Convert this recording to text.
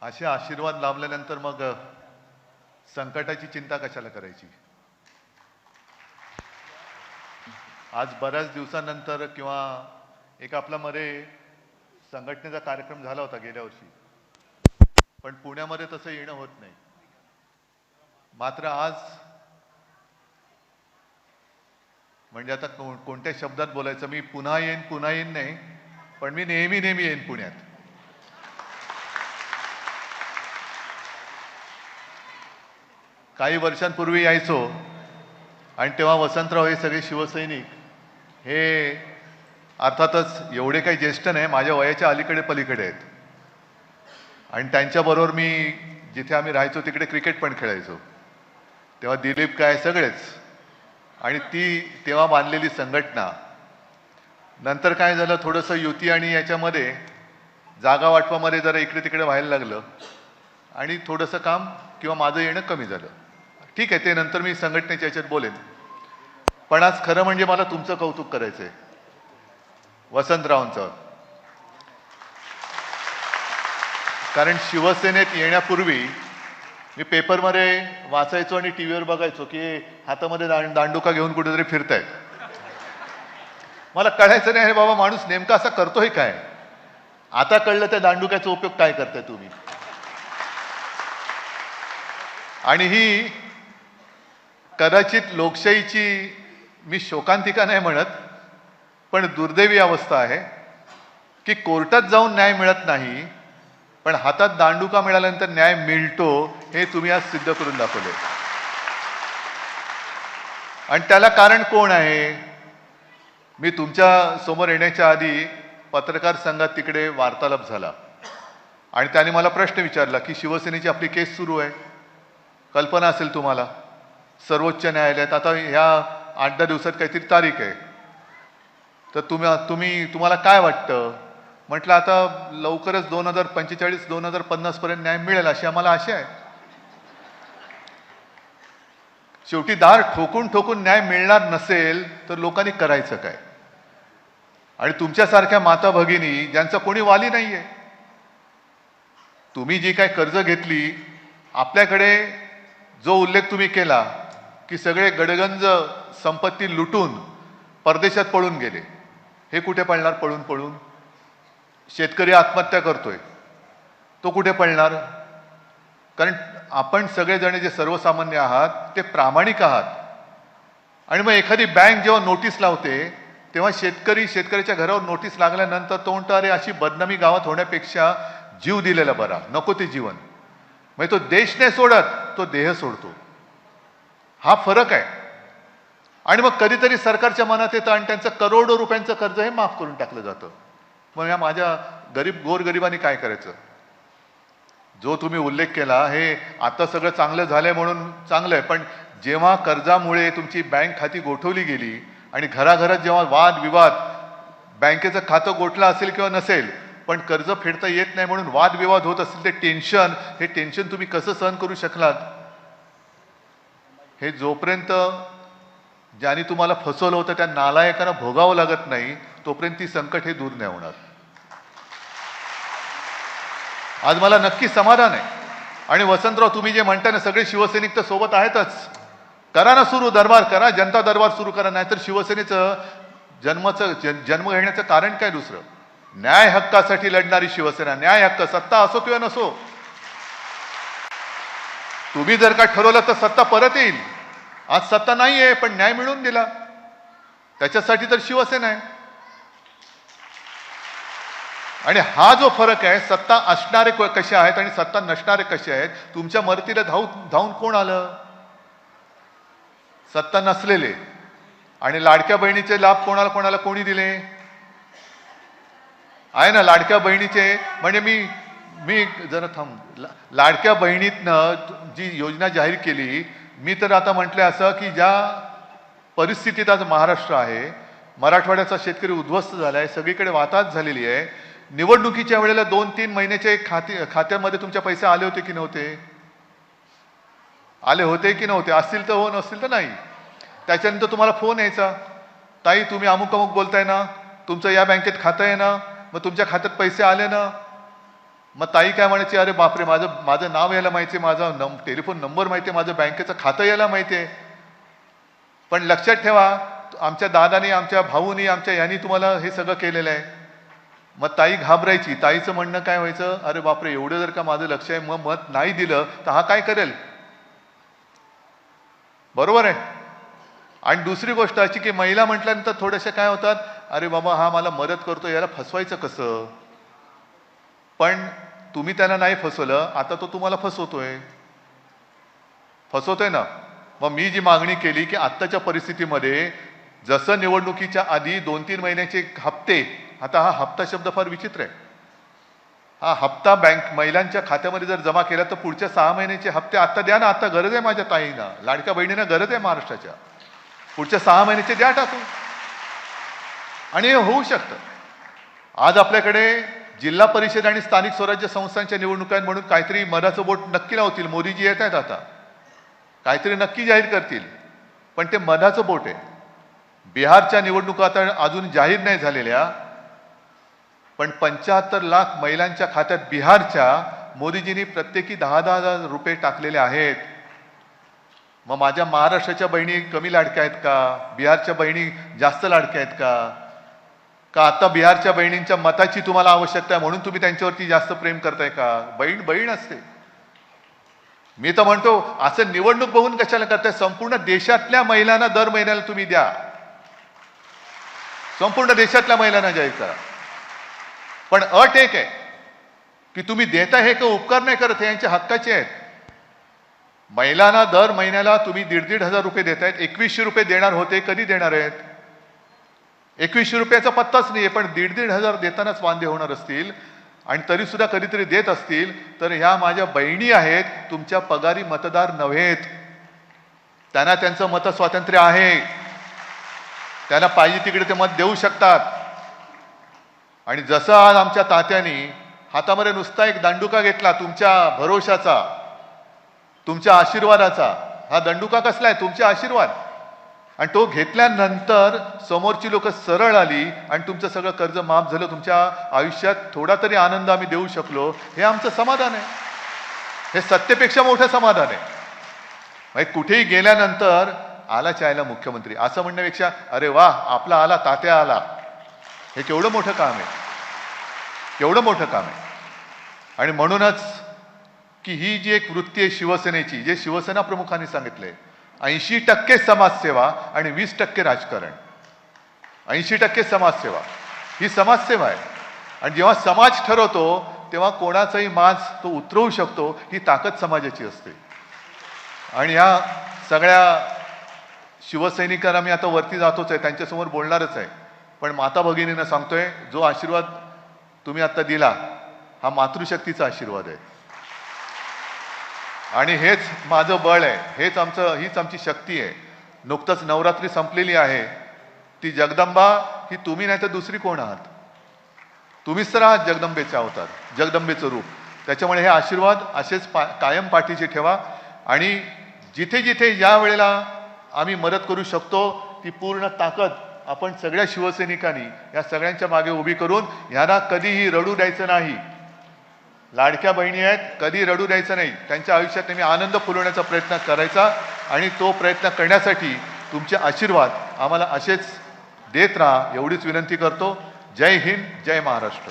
असे आशीर्वाद लाभल्यानंतर मग संकटाची चिंता कशाला करायची? आज बऱ्याच दिवसानंतर किंवा एक आपला मध्ये संघटनेचा कार्यक्रम झाला होता गेल्या वर्षी, पण पुण्यामध्ये तसं येणं होत नाही. मात्र आज म्हणजे आता कोणत्या शब्दात बोलायचं, मी पुन्हा येईन नाही, पण मी नेहमी येईन पुण्यात. काही वर्षांपूर्वी यायचो आणि तेव्हा वसंतराव हे सगळे शिवसैनिक हे अर्थातच एवढे काही ज्येष्ठ नाही, माझ्या वयाच्या अलीकडे पलीकडे आहेत. आणि त्यांच्याबरोबर मी जिथे आम्ही राहायचो तिकडे क्रिकेट पण खेळायचो. तेव्हा दिलीप काय सगळेच. आणि ती तेव्हा बांधलेली संघटना नंतर काय झालं, थोडंसं युती आणि याच्यामध्ये जागा वाटपामध्ये जरा इकडे तिकडे व्हायला लागलं आणि थोडंसं काम किंवा माझं येणं कमी झालं. ठीक आहे, ते नंतर मी संघटनेच्या याच्यात बोलेन. पण आज खरं म्हणजे मला तुमचं कौतुक करायचं आहे, वसंतरावांचं. कारण शिवसेनेत येण्यापूर्वी मी पेपरमध्ये वाचायचो आणि टी व्हीवर बघायचो की हातामध्ये दांडुका घेऊन कुठेतरी फिरतायत. मला कळायचं नाही, अरे बाबा माणूस नेमका असा करतोय काय. आता कळलं त्या दांडुक्याचा उपयोग काय करताय तुम्ही. आणि ही कदाचित लोकशाहीची मी शोकांतिका नाही म्हणत, पण दुर्दैवी अवस्था आहे की कोर्टात जाऊन न्याय मिळत नाही, पण हातात दांडुका मिळाल्यानंतर न्याय मिळतो, हे तुम्ही आज सिद्ध करून दाखवले. आणि त्याला कारण कोण आहे? मी तुमच्या समोर येण्याच्या आधी पत्रकार संघात तिकडे वार्तालाप झाला आणि त्याने मला प्रश्न विचारला की शिवसेनेची आपली केस सुरू आहे, कल्पना असेल तुम्हाला, सर्वोच्च न्यायालयात. आता ह्या 8-10 दिवसात काहीतरी तारीख आहे, तर तुम्हाला काय वाटतं? म्हटलं आता लवकरच 2045-2050 पर्यंत न्याय मिळेल अशी आम्हाला आशा आहे. शेवटी दार ठोकून ठोकून न्याय मिळणार नसेल तर लोकांनी करायचं काय? आणि तुमच्यासारख्या माता भगिनी ज्यांचा कोणी वाली नाहीये, तुम्ही जी काय कर्ज घेतली, आपल्याकडे जो उल्लेख तुम्ही केला की सगळे गडगंज संपत्ती लुटून परदेशात पळून गेले, हे कुठे पळणार? पळून पळून शेतकरी आत्महत्या करतोय, तो कुठे पळणार? कारण आपण सगळेजण जे सर्वसामान्य आहात ते प्रामाणिक आहात. आणि मग एखादी बँक जेव्हा नोटीस लावते तेव्हा शेतकऱ्याच्या घरावर नोटीस लागल्यानंतर तो म्हणतो, अरे अशी बदनामी गावात होण्यापेक्षा जीव दिलेला बरा, नको ते जीवन. म्हणजे तो देश नाही सोडत, तो देह सोडतो. हा फरक आहे. आणि मग कधीतरी सरकारच्या मनात येतं आणि त्यांचं करोडो रुपयांचं कर्ज हे माफ करून टाकलं जातं. मग या माझ्या गोरगरिबांनी काय करायचं? जो तुम्ही उल्लेख केला हे आता सगळं चांगलं झालंय म्हणून चांगलं आहे, पण जेव्हा कर्जामुळे तुमची बँक खाती गोठवली गेली आणि घराघरात जेव्हा वादविवाद, बँकेचं खातं गोठलं असेल किंवा नसेल पण कर्ज फेडता येत नाही म्हणून वादविवाद होत असतील, हे टेन्शन तुम्ही कसं सहन करू शकलात? हे जोपर्यंत ज्यांनी तुम्हाला फसवलं होतं त्या नालायकांना भोगावं लागत नाही तोपर्यंत ती संकट हे दूर नाही होणार. आज मला नक्की समाधान आहे. आणि वसंतराव, तुम्ही जे म्हणता ना, सगळे शिवसैनिक तर सोबत आहेतच. करा ना सुरू, दरबार करा, जनता दरबार सुरू करा. नाहीतर शिवसेनेचं जन्म घेण्याचं कारण काय दुसरं? न्याय हक्कासाठी लढणारी शिवसेना, न्याय हक्क, सत्ता असो किंवा नसो. तुम्ही जर का ठरवलं तर सत्ता परत येईल. आज सत्ता नाहीये पण न्याय मिळवून दिला, त्याच्यासाठी तर शिवसेना आहे. आणि हा जो फरक आहे, सत्ता असणारे कसे आहेत आणि सत्ता नसणारे कसे आहेत, तुमच्या मदतीला धावून कोण आलं? सत्ता नसलेले. आणि लाडक्या बहिणीचे लाभ कोणाला कोणी दिले आहे ना? लाडक्या बहिणीचे म्हणजे मी जरा थांब, लाडक्या बहिणीतनं जी योजना जाहीर केली, मी तर आता म्हटलंय असं की ज्या परिस्थितीत आज महाराष्ट्र आहे, मराठवाड्याचा शेतकरी उद्ध्वस्त झालाय, सगळीकडे वाताहत झालेली आहे. निवडणुकीच्या वेळेला 2-3 महिन्याचे खात्यामध्ये तुमच्या पैसे आले होते की नव्हते? आले होते की नव्हते? असतील तर हो, नसतील तर नाही. त्याच्यानंतर तुम्हाला फोन यायचा, ताई तुम्ही अमुक बोलताय ना, तुमचं या बँकेत खातं आहे ना, मग तुमच्या खात्यात पैसे आले ना. मग ताई काय म्हणायची, अरे बापरे, माझं माझं नाव यायला माहिती आहे, माझा टेलिफोन नंबर माहिती आहे, माझं बँकेचं खातं यायला माहिती आहे. पण लक्षात ठेवा, आमच्या दादानी, आमच्या भाऊनी, आमच्या यांनी तुम्हाला हे सगळं केलेलं आहे. मग ताई घाबरायची. ताईचं म्हणणं काय व्हायचं, अरे बापरे, एवढं जर का माझं लक्ष आहे, मग मत नाही दिलं तर हा काय करेल. बरोबर आहे. आणि दुसरी गोष्ट अशी की महिला म्हटल्यानंतर थोडेसे काय होतात, अरे बाबा हा मला मदत करतो, याला फसवायचं कसं. पण तुम्ही त्याला नाही फसवलं, आता तो तुम्हाला फसवतोय ना. मग मी जी मागणी केली की आत्ताच्या परिस्थितीमध्ये जसं निवडणुकीच्या आधी 2-3 महिन्याचे हप्ते, आता हा हप्ता शब्द फार विचित्र आहे. हा हप्ता बँक महिलांच्या खात्यामध्ये जर जमा केला तर पुढच्या 6 महिन्याचे हप्ते आता द्या ना. आता गरज आहे माझ्या ताईंना, लाडक्या बहिणींना गरज आहे महाराष्ट्राच्या. पुढच्या 6 महिन्याचे द्या टाकून. आणि हे होऊ शकतं. आज आपल्याकडे जिल्हा परिषद आणि स्थानिक स्वराज्य संस्थांच्या निवडणुका म्हणून काहीतरी मधाचं बोट नक्की लावतील. मोदीजी येत आहेत आता, काहीतरी नक्की जाहीर करतील. पण ते मधाचं बोट आहे. बिहारच्या निवडणुका आता अजून जाहीर नाही झालेल्या, पण 75 लाख महिलांच्या खात्यात बिहारच्या मोदीजींनी प्रत्येकी 10,000 रुपये टाकलेले आहेत. मग माझ्या महाराष्ट्राच्या बहिणी कमी लाडक्या आहेत का, बिहारच्या बहिणी जास्त लाडक्या आहेत का आता बिहारच्या बहिणींच्या मताची तुम्हाला आवश्यकता आहे म्हणून तुम्ही त्यांच्यावरती जास्त प्रेम करताय का. बहीण बहीण असते. मी तर म्हणतो असं निवडणूक बघून कशाला करताय. संपूर्ण देशातल्या महिलांना दर महिन्याला तुम्ही द्या. संपूर्ण देशातल्या महिलांना जाहीर करा. पण अट एक आहे की तुम्ही देता हे का उपकार नाही करत, हे यांच्या हक्काचे आहेत. महिलांना दर महिन्याला तुम्ही 1,500 रुपये देतायत. 2100 रुपये देणार होते, कधी देणार आहेत. 2100 रुपयाचा पत्ताच नाहीये. पण 1,500 देतानाच वांदे होणार असतील आणि तरी सुद्धा कधीतरी देत असतील तर ह्या माझ्या बहिणी आहेत, तुमच्या पगारी मतदार नव्हेत. त्यांना त्यांचं मत स्वातंत्र्य आहे. त्यांना पाहिजे तिकडे ते मत देऊ शकतात. आणि जसं आज आमच्या तात्यांनी हातामध्ये नुसता एक दंडुका घेतला तुमच्या भरोशाचा, तुमच्या आशीर्वादाचा. हा दंडुका कसला आहे, तुमचे आशीर्वाद. आणि तो घेतल्यानंतर समोरची लोक सरळ आली आणि तुमचं सगळं कर्ज माफ झालं. तुमच्या आयुष्यात थोडा तरी आनंद आम्ही देऊ शकलो, हे आमचं समाधान आहे. हे सत्तेपेक्षा मोठं समाधान आहे. म्हणजे कुठेही गेल्यानंतर आला चायला मुख्यमंत्री असं म्हणण्यापेक्षा अरे वा आपला आला, तात्या आला, हे केवढं मोठं काम आहे, केवढं मोठं काम आहे. आणि म्हणूनच की ही जी एक वृत्ती आहे शिवसेनेची, जे शिवसेना प्रमुखांनी सांगितलंय, 80% समाजसेवा आणि 20% राजकारण. 80% समाजसेवा, ही समाजसेवा आहे. आणि जेव्हा समाज ठरवतो तेव्हा कोणाचाही माज तो उतरवू शकतो, ही ताकद समाजाची असते. आणि ह्या सगळ्या शिवसैनिकांना मी आता वरती जातोच आहे, त्यांच्यासमोर बोलणारच आहे. पण माता भगिनींना सांगतोय, जो आशीर्वाद तुम्ही आता दिला हा मातृशक्तीचा आशीर्वाद आहे. आणि हेच माझं बळ आहे, हीच आमची शक्ती आहे. नुकतंच नवरात्री संपलेली आहे. ती जगदंबा ही तुम्ही नाही तर दुसरी कोण आहात. तुम्हीच तर आहात जगदंबेचे अवतार, जगदंबेचं रूप. त्याच्यामुळे हे आशीर्वाद असेच कायम पाठीशी ठेवा. आणि जिथे जिथे ज्या वेळेला आम्ही मदत करू शकतो ती पूर्ण ताकद आपण सगळ्या शिवसैनिकांनी या सगळ्यांच्या मागे उभी करून ह्यांना कधीही रडू द्यायचं नाही. लाडक्या बहिणी आहेत, कधी रडू द्यायचं नाही. त्यांच्या आयुष्यात नेहमी आनंद फुलवण्याचा प्रयत्न करायचा. आणि तो प्रयत्न करण्यासाठी तुमचे आशीर्वाद आम्हाला असेच देत राहा एवढीच विनंती करतो. जय हिंद, जय महाराष्ट्र.